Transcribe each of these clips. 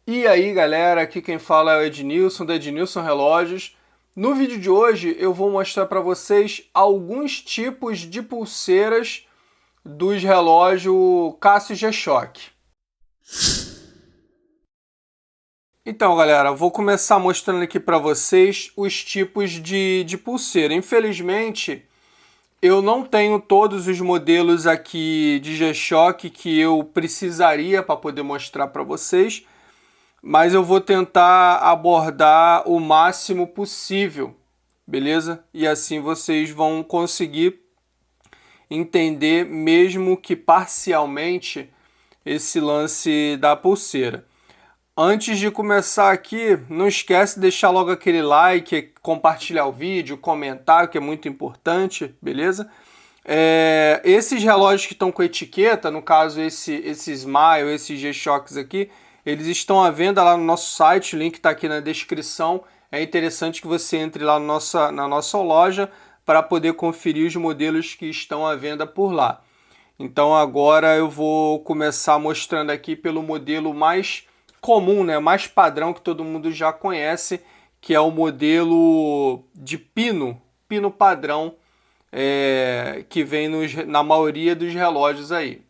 E aí galera, aqui quem fala é o Ednilson, da Ednilson Relógios. No vídeo de hoje eu vou mostrar para vocês alguns tipos de pulseiras dos relógios Casio G-Shock. Então galera, vou começar mostrando aqui para vocês os tipos de pulseira. Infelizmente eu não tenho todos os modelos aqui de G-Shock que eu precisaria para poder mostrar para vocês, mas eu vou tentar abordar o máximo possível, beleza? E assim vocês vão conseguir entender, mesmo que parcialmente, esse lance da pulseira. Antes de começar aqui, não esquece de deixar logo aquele like, compartilhar o vídeo, comentar, que é muito importante, beleza? Esses relógios que estão com etiqueta, no caso esse Smile, esses G-Shocks aqui, eles estão à venda lá no nosso site, o link está aqui na descrição. É interessante que você entre lá na nossa loja para poder conferir os modelos que estão à venda por lá. Então agora eu vou começar mostrando aqui pelo modelo mais comum, né, mais padrão que todo mundo já conhece, que é o modelo de pino padrão, que vem na maioria dos relógios aí.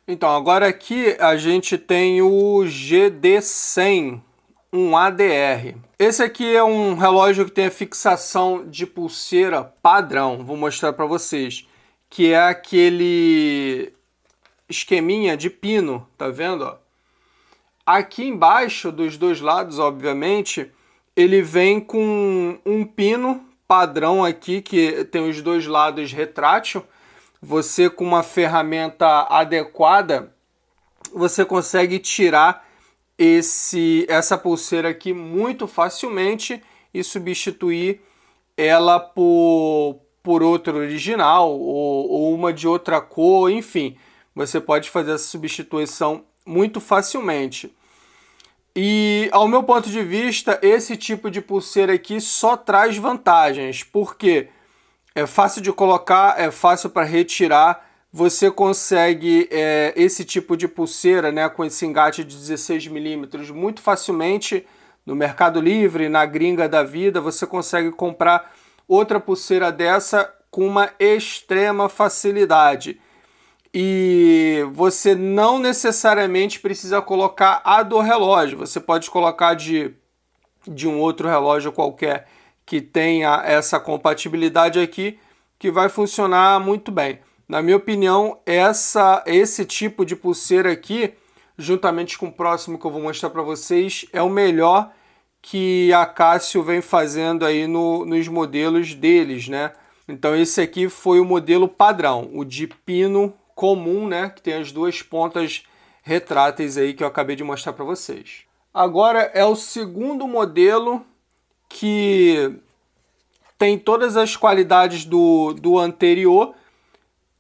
Então, agora aqui a gente tem o GD100, um ADR. Esse aqui é um relógio que tem a fixação de pulseira padrão, vou mostrar para vocês, que é aquele esqueminha de pino, tá vendo? Ó? Aqui embaixo, dos dois lados, obviamente, ele vem com um pino padrão aqui, que tem os dois lados retrátil. Você, com uma ferramenta adequada, você consegue tirar essa pulseira aqui muito facilmente e substituir ela por outro original ou uma de outra cor, enfim. Você pode fazer essa substituição muito facilmente. E, ao meu ponto de vista, esse tipo de pulseira aqui só traz vantagens, porque é fácil de colocar, é fácil para retirar. Você consegue esse tipo de pulseira, né, com esse engate de 16 milímetros muito facilmente no Mercado Livre, na gringa da vida. Você consegue comprar outra pulseira dessa com uma extrema facilidade. E você não necessariamente precisa colocar a do relógio. Você pode colocar de um outro relógio qualquer que tenha essa compatibilidade aqui, que vai funcionar muito bem. Na minha opinião, esse tipo de pulseira aqui, juntamente com o próximo que eu vou mostrar para vocês, é o melhor que a Casio vem fazendo aí nos modelos deles, né? Então esse aqui foi o modelo padrão, o de pino comum, né? Que tem as duas pontas retráteis aí que eu acabei de mostrar para vocês. Agora é o segundo modelo que tem todas as qualidades do anterior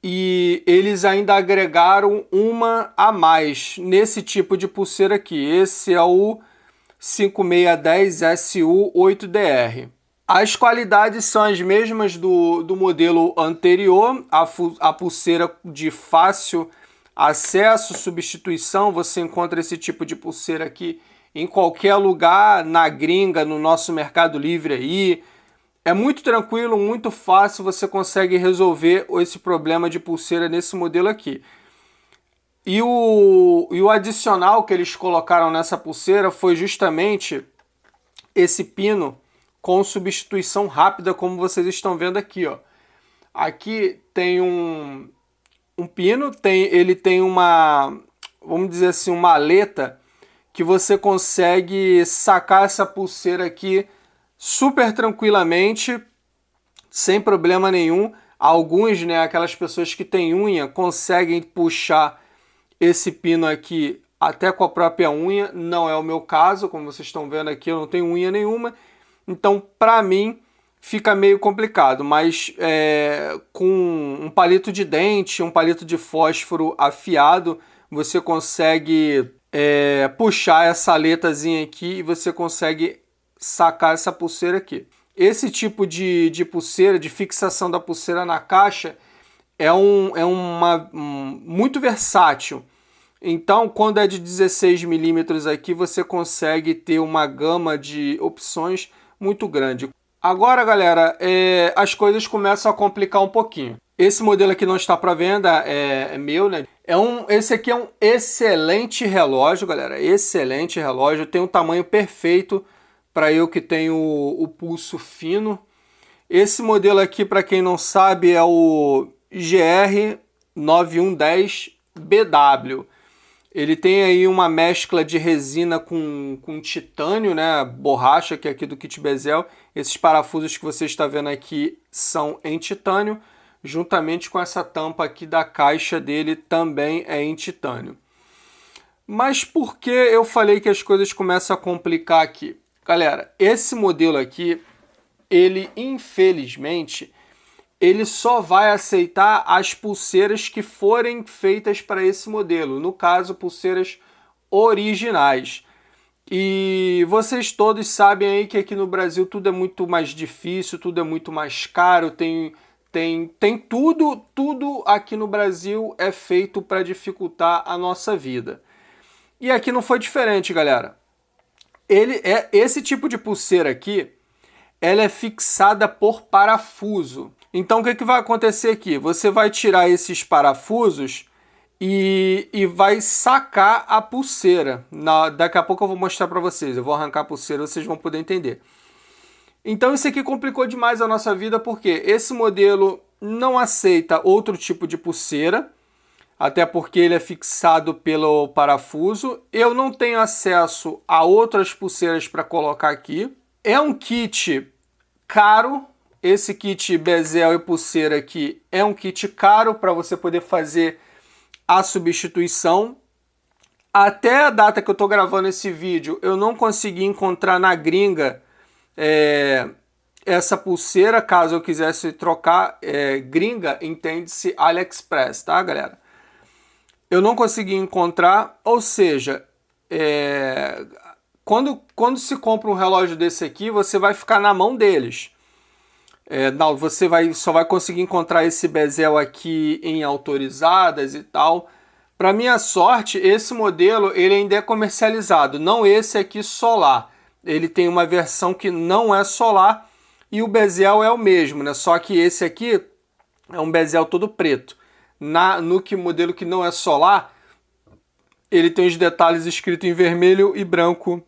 e eles ainda agregaram uma a mais nesse tipo de pulseira aqui. Esse é o 5610 SU8DR. As qualidades são as mesmas do modelo anterior, a pulseira de fácil acesso, substituição. Você encontra esse tipo de pulseira aqui em qualquer lugar, na gringa, no nosso Mercado Livre aí. É muito tranquilo, muito fácil, você consegue resolver esse problema de pulseira nesse modelo aqui. E o adicional que eles colocaram nessa pulseira foi justamente esse pino com substituição rápida, como vocês estão vendo aqui, ó. Aqui tem um pino, ele tem uma, vamos dizer assim, uma aleta que você consegue sacar essa pulseira aqui super tranquilamente, sem problema nenhum. Alguns, né, aquelas pessoas que têm unha, conseguem puxar esse pino aqui até com a própria unha. Não é o meu caso, como vocês estão vendo aqui, eu não tenho unha nenhuma. Então, para mim, fica meio complicado, mas com um palito de dente, um palito de fósforo afiado, você consegue puxar essa aletazinha aqui e você consegue sacar essa pulseira aqui. Esse tipo de pulseira, de fixação da pulseira na caixa, muito versátil. Então, quando é de 16 milímetros aqui, você consegue ter uma gama de opções muito grande. Agora, galera, as coisas começam a complicar um pouquinho. Esse modelo aqui não está para venda, é meu, né? Esse aqui é um excelente relógio, galera. Excelente relógio. Tem um tamanho perfeito para eu que tenho o pulso fino. Esse modelo aqui, para quem não sabe, é o GR9110BW. Ele tem aí uma mescla de resina com titânio, né? Borracha, que é aqui do kit Bezel. Esses parafusos que você está vendo aqui são em titânio, juntamente com essa tampa aqui da caixa dele também é em titânio. Mas por que eu falei que as coisas começam a complicar aqui? Galera, esse modelo aqui, ele infelizmente, ele só vai aceitar as pulseiras que forem feitas para esse modelo. No caso, pulseiras originais. E vocês todos sabem aí que aqui no Brasil tudo é muito mais difícil, tudo é muito mais caro, tem tudo aqui no Brasil é feito para dificultar a nossa vida. E aqui não foi diferente, galera. Esse tipo de pulseira aqui, ela é fixada por parafuso. Então o que vai acontecer aqui? Você vai tirar esses parafusos e vai sacar a pulseira. Daqui a pouco eu vou mostrar para vocês. Eu vou arrancar a pulseira, vocês vão poder entender. Então isso aqui complicou demais a nossa vida, porque esse modelo não aceita outro tipo de pulseira, até porque ele é fixado pelo parafuso. Eu não tenho acesso a outras pulseiras para colocar aqui. É um kit caro. Esse kit bezel e pulseira aqui é um kit caro para você poder fazer a substituição. Até a data que eu estou gravando esse vídeo, eu não consegui encontrar na gringa essa pulseira, caso eu quisesse trocar. Gringa entende-se AliExpress, tá, galera? Eu não consegui encontrar, ou seja, quando se compra um relógio desse aqui, você vai ficar na mão deles. Não, você só vai conseguir encontrar esse bezel aqui em autorizadas e tal. Para minha sorte, esse modelo ele ainda é comercializado, não esse aqui solar. Ele tem uma versão que não é solar e o bezel é o mesmo, né? Só que esse aqui é um bezel todo preto. No modelo que não é solar, ele tem os detalhes escritos em vermelho e branco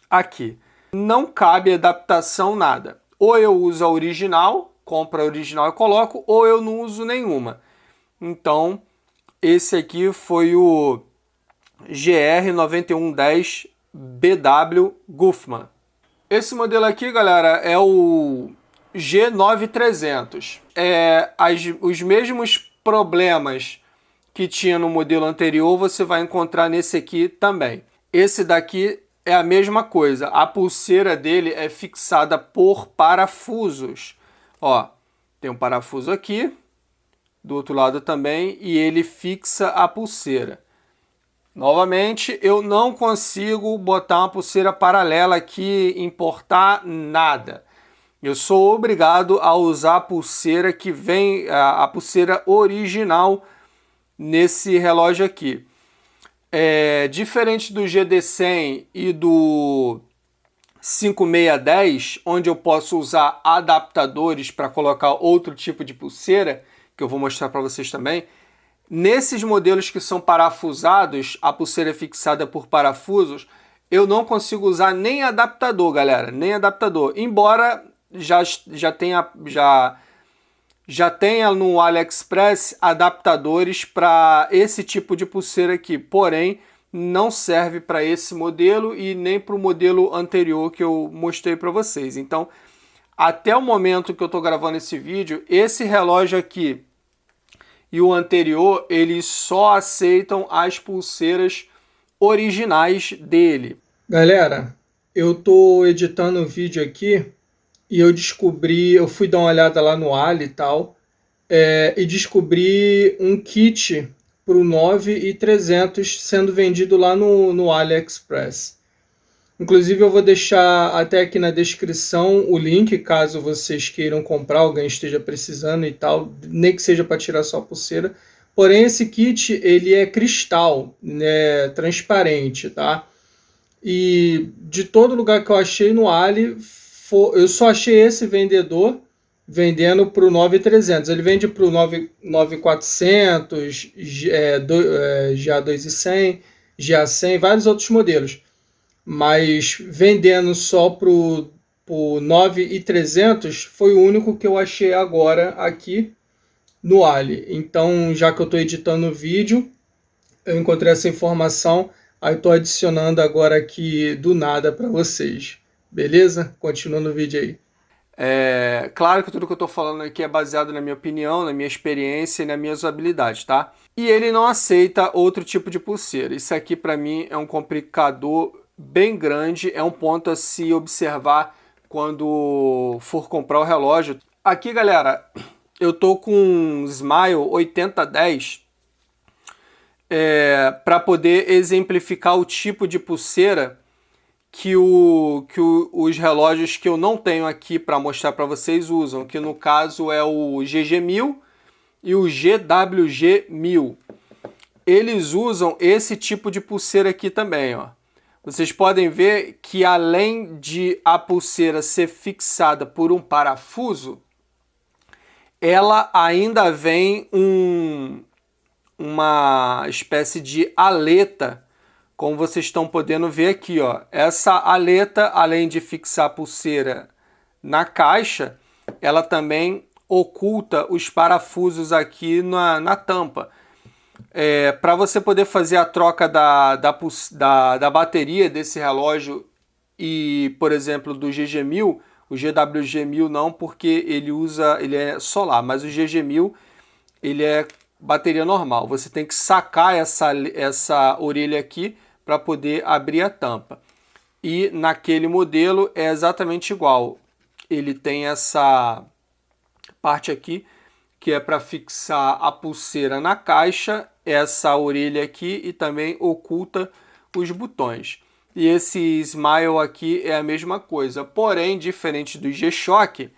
aqui. Não cabe adaptação, nada. Ou eu uso a original, compro a original e coloco, ou eu não uso nenhuma. Então, esse aqui foi o GR9110BW Guffman. Esse modelo aqui, galera, é o G9300. Os mesmos problemas que tinha no modelo anterior, você vai encontrar nesse aqui também. Esse daqui é a mesma coisa. A pulseira dele é fixada por parafusos. Ó, tem um parafuso aqui, do outro lado também, e ele fixa a pulseira. Novamente, eu não consigo botar uma pulseira paralela aqui, importar nada. Eu sou obrigado a usar a pulseira que vem, a pulseira original nesse relógio aqui. Diferente do GD100 e do 5610, onde eu posso usar adaptadores para colocar outro tipo de pulseira, que eu vou mostrar para vocês também. Nesses modelos que são parafusados, a pulseira é fixada por parafusos, eu não consigo usar nem adaptador, galera, nem adaptador. Embora já tenha no AliExpress adaptadores para esse tipo de pulseira aqui, porém não serve para esse modelo e nem para o modelo anterior que eu mostrei para vocês. Então, até o momento que eu estou gravando esse vídeo, esse relógio aqui e o anterior, eles só aceitam as pulseiras originais dele. Galera, eu estou editando o vídeo aqui e eu fui dar uma olhada lá no Ali e tal, e descobri um kit para o 9.300 sendo vendido lá no AliExpress. Inclusive eu vou deixar até aqui na descrição o link, caso vocês queiram comprar, alguém esteja precisando e tal, nem que seja para tirar só a pulseira, Porém, esse kit ele é cristal, né, transparente, tá? E de todo lugar que eu achei no Ali, eu só achei esse vendedor vendendo para o 9.300. Ele vende para o 9.400, GA2100, GA100, vários outros modelos. Mas vendendo só para o 9.300 foi o único que eu achei agora aqui no Ali. Então, já que eu estou editando o vídeo, eu encontrei essa informação, aí estou adicionando agora aqui do nada para vocês. Beleza? Continuando o vídeo aí. Claro que tudo que eu estou falando aqui é baseado na minha opinião, na minha experiência e nas minhas habilidades, tá? E ele não aceita outro tipo de pulseira. Isso aqui para mim é um complicador bem grande, é um ponto a se observar quando for comprar o relógio. Aqui, galera, eu tô com um Smile 8010 para poder exemplificar o tipo de pulseira que os relógios que eu não tenho aqui para mostrar para vocês usam, que no caso é o GG1000 e o GWG1000. Eles usam esse tipo de pulseira aqui também, ó. Vocês podem ver que além de a pulseira ser fixada por um parafuso, ela ainda vem uma espécie de aleta, como vocês estão podendo ver aqui, ó. Essa aleta, além de fixar a pulseira na caixa, ela também oculta os parafusos aqui na tampa. Para você poder fazer a troca da bateria desse relógio e, por exemplo, do GG1000, o GWG1000 não, porque ele é solar, mas o GG1000 ele é bateria normal. Você tem que sacar essa orelha aqui para poder abrir a tampa. E naquele modelo é exatamente igual. Ele tem essa parte aqui que é para fixar a pulseira na caixa, essa orelha aqui, e também oculta os botões. E esse Smile aqui é a mesma coisa, porém, diferente do G-Shock,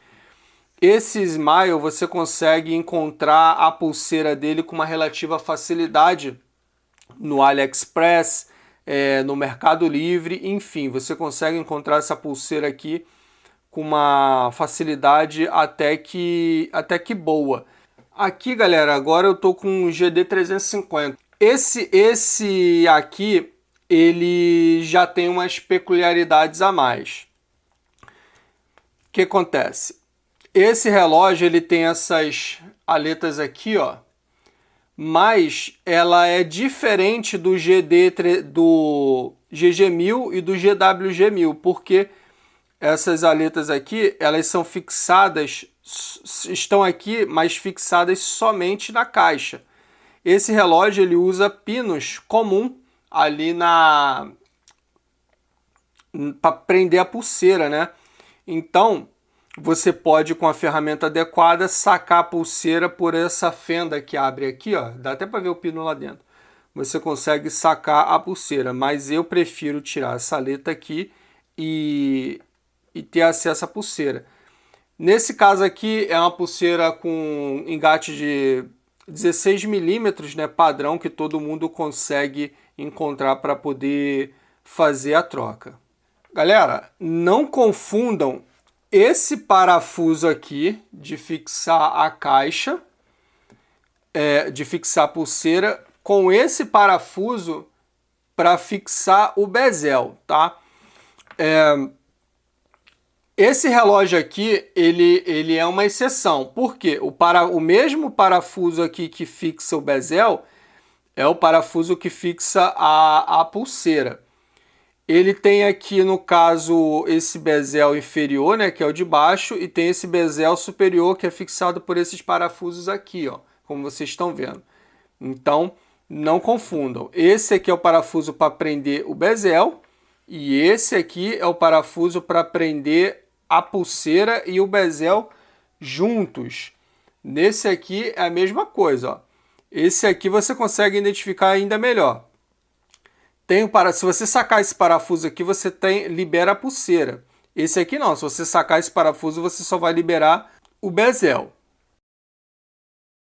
esse Smile você consegue encontrar a pulseira dele com uma relativa facilidade no AliExpress, no Mercado Livre, enfim, você consegue encontrar essa pulseira aqui com uma facilidade até que boa. Aqui, galera, agora eu tô com um GD350. Esse aqui, ele já tem umas peculiaridades a mais. O que acontece? Esse relógio, ele tem essas aletas aqui, ó, mas ela é diferente do GG1000 e do GWG1000, porque essas aletas aqui, elas são fixadas, estão aqui, mas fixadas somente na caixa. Esse relógio ele usa pinos comum ali para prender a pulseira, né? Então, você pode, com a ferramenta adequada, sacar a pulseira por essa fenda que abre aqui, ó. Dá até para ver o pino lá dentro. Você consegue sacar a pulseira, mas eu prefiro tirar essa aleta aqui e ter acesso à pulseira. Nesse caso aqui é uma pulseira com engate de 16 milímetros, né, padrão, que todo mundo consegue encontrar para poder fazer a troca. Galera, não confundam esse parafuso aqui de fixar a caixa, de fixar a pulseira, com esse parafuso para fixar o bezel, tá? Esse relógio aqui, ele é uma exceção. Por quê? O mesmo parafuso aqui que fixa o bezel é o parafuso que fixa a pulseira. Ele tem aqui, no caso, esse bezel inferior, né, que é o de baixo, e tem esse bezel superior, que é fixado por esses parafusos aqui, ó, como vocês estão vendo. Então, não confundam. Esse aqui é o parafuso para prender o bezel, e esse aqui é o parafuso para prender a pulseira e o bezel juntos. Nesse aqui é a mesma coisa, ó. Esse aqui você consegue identificar ainda melhor. Se você sacar esse parafuso aqui, você libera a pulseira. Esse aqui não, se você sacar esse parafuso, você só vai liberar o bezel.